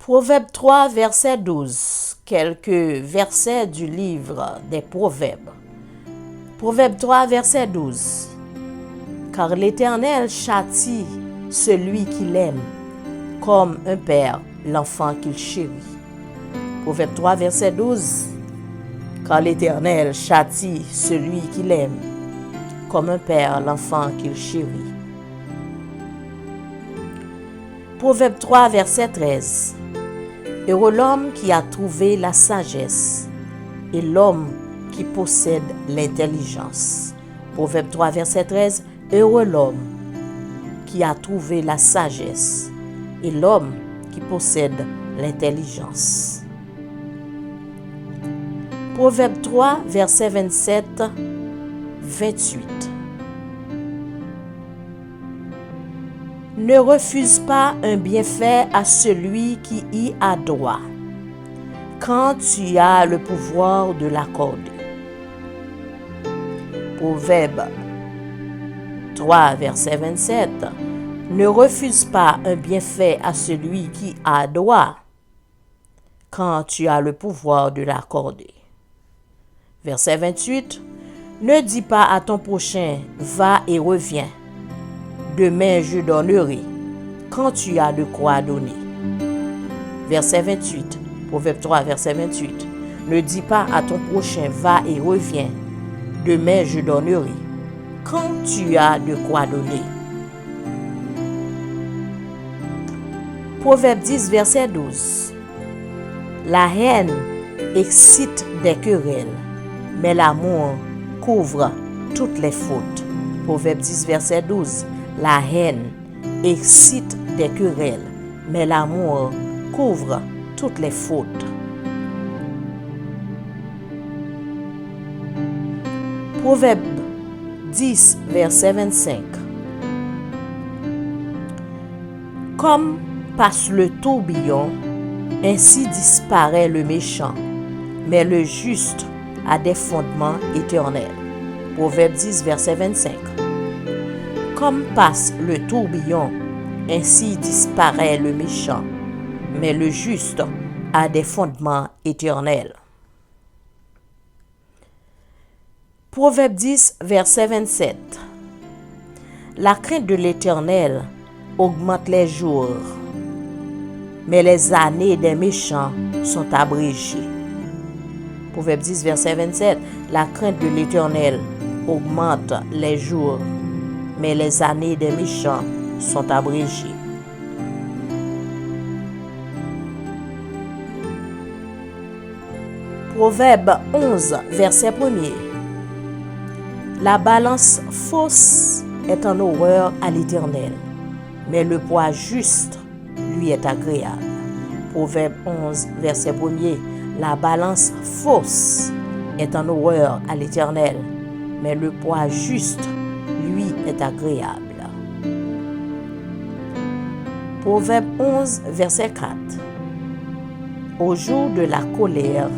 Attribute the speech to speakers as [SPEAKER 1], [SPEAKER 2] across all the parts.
[SPEAKER 1] Proverbe 3, verset 12. Quelques versets du livre des Proverbes. Proverbe 3, verset 12. Car l'Éternel châtie celui qui l'aime, comme un père l'enfant qu'il chérit. Proverbe 3, verset 12. Car l'Éternel châtie celui qui l'aime, comme un père l'enfant qu'il chérit. Proverbe 3, verset 13. Heureux l'homme qui a trouvé la sagesse et l'homme qui possède l'intelligence. Proverbe 3, verset 13. Heureux l'homme qui a trouvé la sagesse et l'homme qui possède l'intelligence. Proverbe 3, verset 27, 28. Ne refuse pas un bienfait à celui qui y a droit, quand tu as le pouvoir de l'accorder. Proverbe 3, verset 27. Ne refuse pas un bienfait à celui qui a droit, quand tu as le pouvoir de l'accorder. Verset 28. Ne dis pas à ton prochain, va et reviens. Demain je donnerai, quand tu as de quoi donner. Verset 28. Proverbe 3, verset 28. Ne dis pas à ton prochain, va et reviens. Demain je donnerai, quand tu as de quoi donner. Proverbe 10, verset 12. La haine excite des querelles, mais l'amour couvre toutes les fautes. Proverbe 10, verset 12. La haine excite des querelles, mais l'amour couvre toutes les fautes. Proverbe 10, verset 25. Comme passe le tourbillon, ainsi disparaît le méchant, mais le juste a des fondements éternels. Proverbe 10, verset 25. Comme passe le tourbillon, ainsi disparaît le méchant, mais le juste a des fondements éternels. Proverbe 10, verset 27. La crainte de l'Éternel augmente les jours, mais les années des méchants sont abrégées. Proverbe 10, verset 27. La crainte de l'Éternel augmente les jours, mais les années des méchants sont abrégées. Proverbe 11, verset 1er. La balance fausse est en horreur à l'Éternel, mais le poids juste lui est agréable. Proverbe 11, verset 1er. La balance fausse est en horreur à l'Éternel, mais le poids juste lui est agréable. Proverbe 11, verset 4. Au jour de la colère,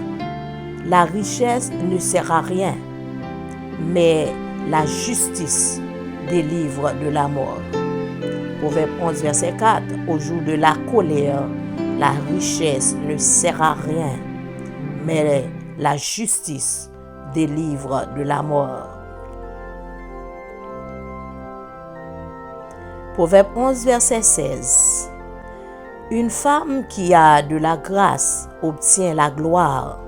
[SPEAKER 1] la richesse ne sert à rien, mais la justice délivre de la mort. Proverbe 11, verset 4. Au jour de la colère, la richesse ne sert à rien, mais la justice délivre de la mort. Proverbe 11, verset 16. Une femme qui a de la grâce obtient la gloire,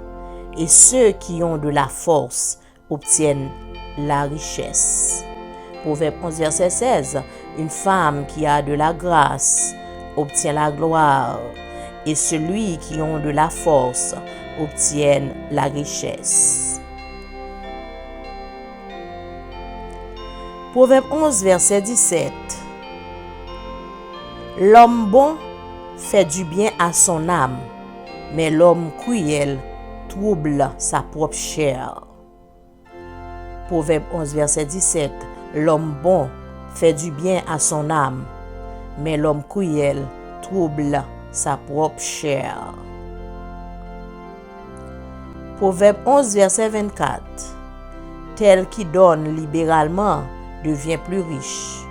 [SPEAKER 1] et ceux qui ont de la force obtiennent la richesse. Proverbe 11, verset 16. Une femme qui a de la grâce obtient la gloire, et celui qui ont de la force obtiennent la richesse. Proverbe 11, verset 17. L'homme bon fait du bien à son âme, mais l'homme cruel trouble sa propre chair. Proverbe 11, verset 17. L'homme bon fait du bien à son âme, mais l'homme cruel trouble sa propre chair. Proverbe 11, verset 24. Tel qui donne libéralement devient plus riche,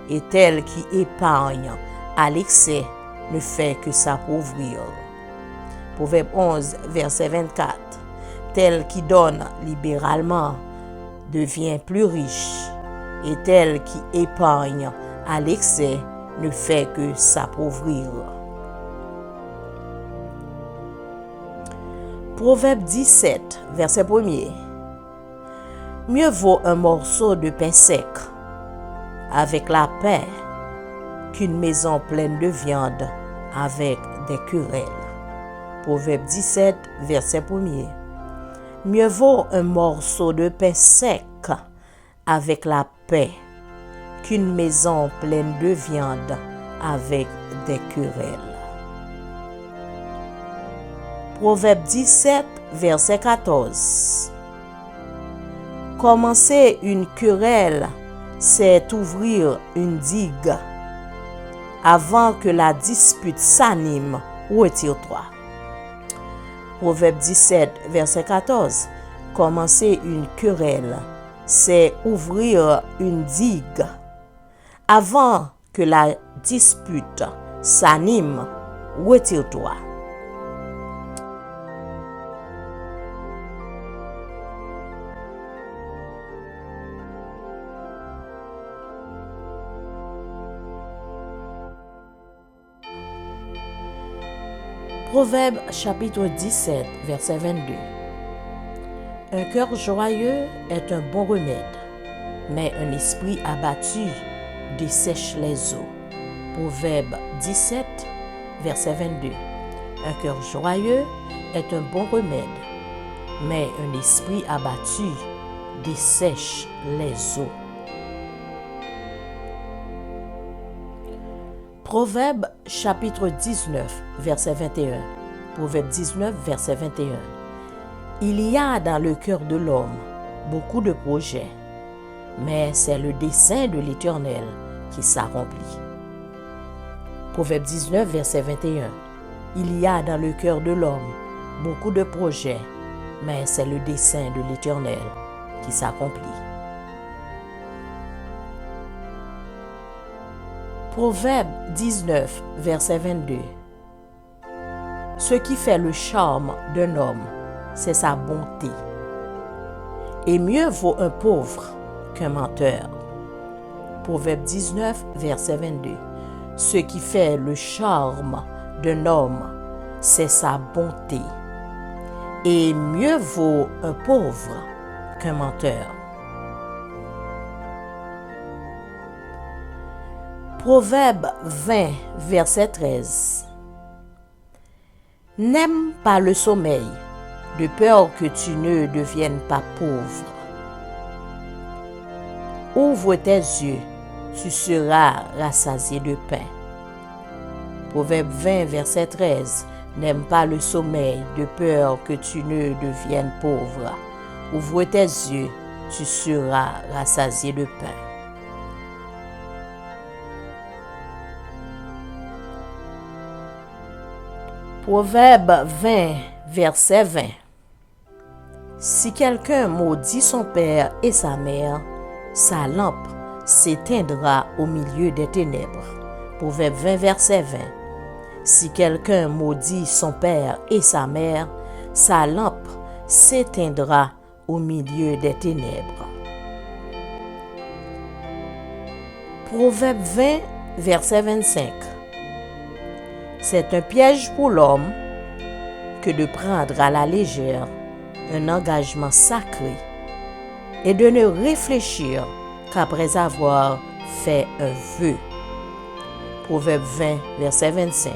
[SPEAKER 1] et tel qui épargne à l'excès ne fait que s'appauvrir. Proverbe 11, verset 24. Tel qui donne libéralement devient plus riche, et tel qui épargne à l'excès ne fait que s'appauvrir. Proverbe 17, verset 1er. Mieux vaut un morceau de pain sec avec la paix qu'une maison pleine de viande avec des querelles. Proverbe 17, verset 1er. Mieux vaut un morceau de pain sec avec la paix qu'une maison pleine de viande avec des querelles. Proverbe 17, verset 14. Commencer une querelle, c'est ouvrir une digue. Avant que la dispute s'anime, retire-toi. Proverbe 17, verset 14. Commencer une querelle, c'est ouvrir une digue. Avant que la dispute s'anime, retire-toi. Proverbe chapitre 17, verset 22. Un cœur joyeux est un bon remède, mais un esprit abattu dessèche les eaux. Proverbe 17, verset 22. Un cœur joyeux est un bon remède, mais un esprit abattu dessèche les eaux. Proverbe chapitre 19, verset 21. Proverbe 19, verset 21. Il y a dans le cœur de l'homme beaucoup de projets, mais c'est le dessein de l'Éternel qui s'accomplit. Proverbe 19, verset 21. Il y a dans le cœur de l'homme beaucoup de projets, mais c'est le dessein de l'Éternel qui s'accomplit. Proverbe 19, verset 22. Ce qui fait le charme d'un homme, c'est sa bonté. Et mieux vaut un pauvre qu'un menteur. Proverbe 19, verset 22. Ce qui fait le charme d'un homme, c'est sa bonté. Et mieux vaut un pauvre qu'un menteur. Proverbe 20, verset 13. N'aime pas le sommeil, de peur que tu ne deviennes pas pauvre. Ouvre tes yeux, tu seras rassasié de pain. Proverbe 20, verset 13. N'aime pas le sommeil, de peur que tu ne deviennes pauvre. Ouvre tes yeux, tu seras rassasié de pain. Proverbe 20, verset 20. Si quelqu'un maudit son père et sa mère, sa lampe s'éteindra au milieu des ténèbres. Proverbe 20, verset 20. Si quelqu'un maudit son père et sa mère, sa lampe s'éteindra au milieu des ténèbres. Proverbe 20, verset 25. C'est un piège pour l'homme que de prendre à la légère un engagement sacré et de ne réfléchir qu'après avoir fait un vœu. Proverbe 20, verset 25.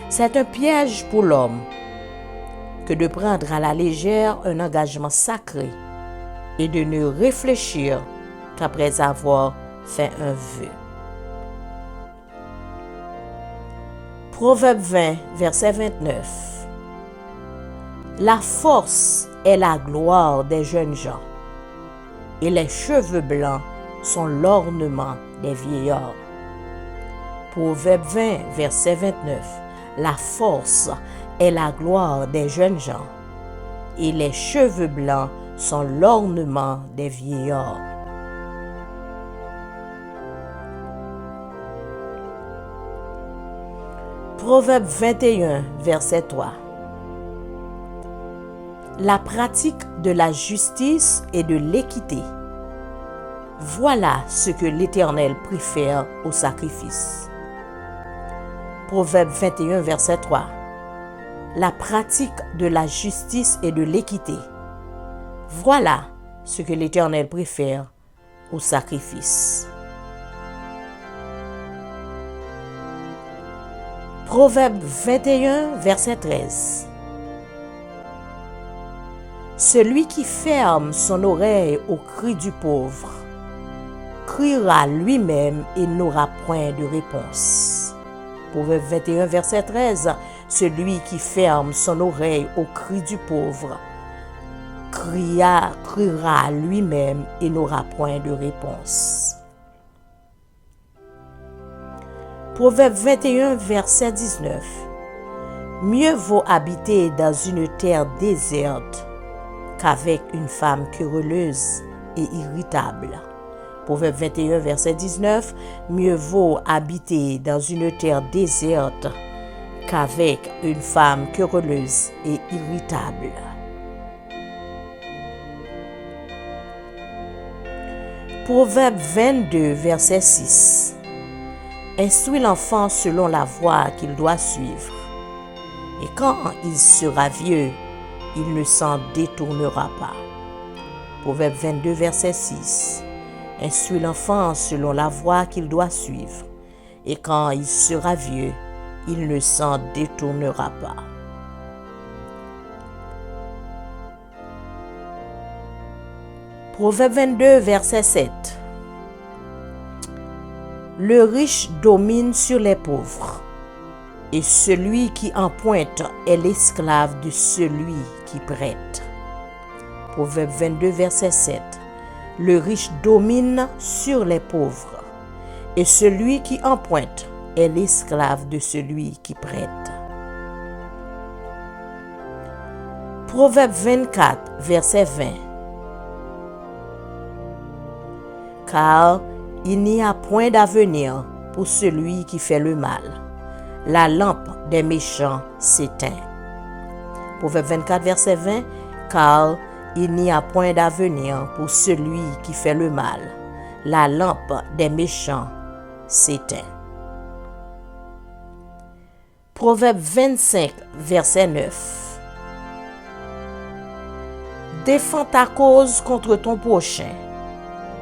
[SPEAKER 1] C'est un piège pour l'homme que de prendre à la légère un engagement sacré et de ne réfléchir qu'après avoir fait un vœu. Proverbe 20, verset 29. La force est la gloire des jeunes gens, et les cheveux blancs sont l'ornement des vieillards. Proverbe 20, verset 29. La force est la gloire des jeunes gens, et les cheveux blancs sont l'ornement des vieillards. Proverbe 21, verset 3. La pratique de la justice et de l'équité. Voilà ce que l'Éternel préfère au sacrifice. Proverbe 21, verset 3. La pratique de la justice et de l'équité. Voilà ce que l'Éternel préfère au sacrifice. Proverbe 21, verset 13. Celui qui ferme son oreille au cri du pauvre criera lui-même et n'aura point de réponse. Proverbe 21, verset 13. Celui qui ferme son oreille au cri du pauvre criera lui-même et n'aura point de réponse. Proverbe 21, verset 19. Mieux vaut habiter dans une terre déserte qu'avec une femme querelleuse et irritable. Proverbe 21, verset 19. Mieux vaut habiter dans une terre déserte qu'avec une femme querelleuse et irritable. Proverbe 22, verset 6. Instruis l'enfant selon la voie qu'il doit suivre, et quand il sera vieux, il ne s'en détournera pas. Proverbe 22, verset 6. Instruis l'enfant selon la voie qu'il doit suivre, et quand il sera vieux, il ne s'en détournera pas. Proverbe 22, verset 7. Le riche domine sur les pauvres, et celui qui emprunte est l'esclave de celui qui prête. Proverbe 22, verset 7. Le riche domine sur les pauvres, et celui qui emprunte est l'esclave de celui qui prête. Proverbe 24, verset 20. Car il n'y a point d'avenir pour celui qui fait le mal. La lampe des méchants s'éteint. Proverbe 24, verset 20. Car il n'y a point d'avenir pour celui qui fait le mal. La lampe des méchants s'éteint. Proverbe 25, verset 9. Défends ta cause contre ton prochain,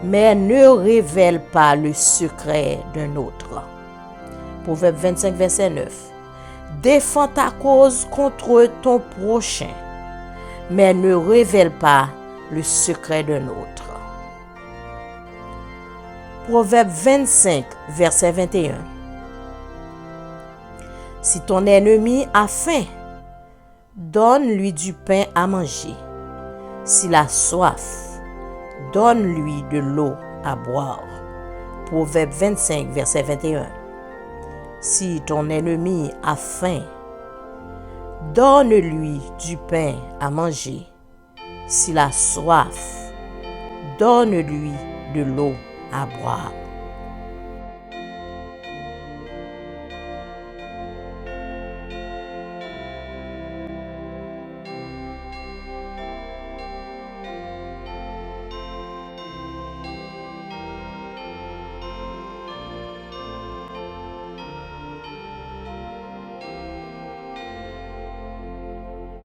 [SPEAKER 1] mais ne révèle pas le secret d'un autre. Proverbe 25, verset 9. Défends ta cause contre ton prochain, mais ne révèle pas le secret d'un autre. Proverbe 25, verset 21. Si ton ennemi a faim, donne-lui du pain à manger. S'il a soif, donne-lui de l'eau à boire. Proverbe 25, verset 21. Si ton ennemi a faim, donne-lui du pain à manger. S'il a soif, donne-lui de l'eau à boire.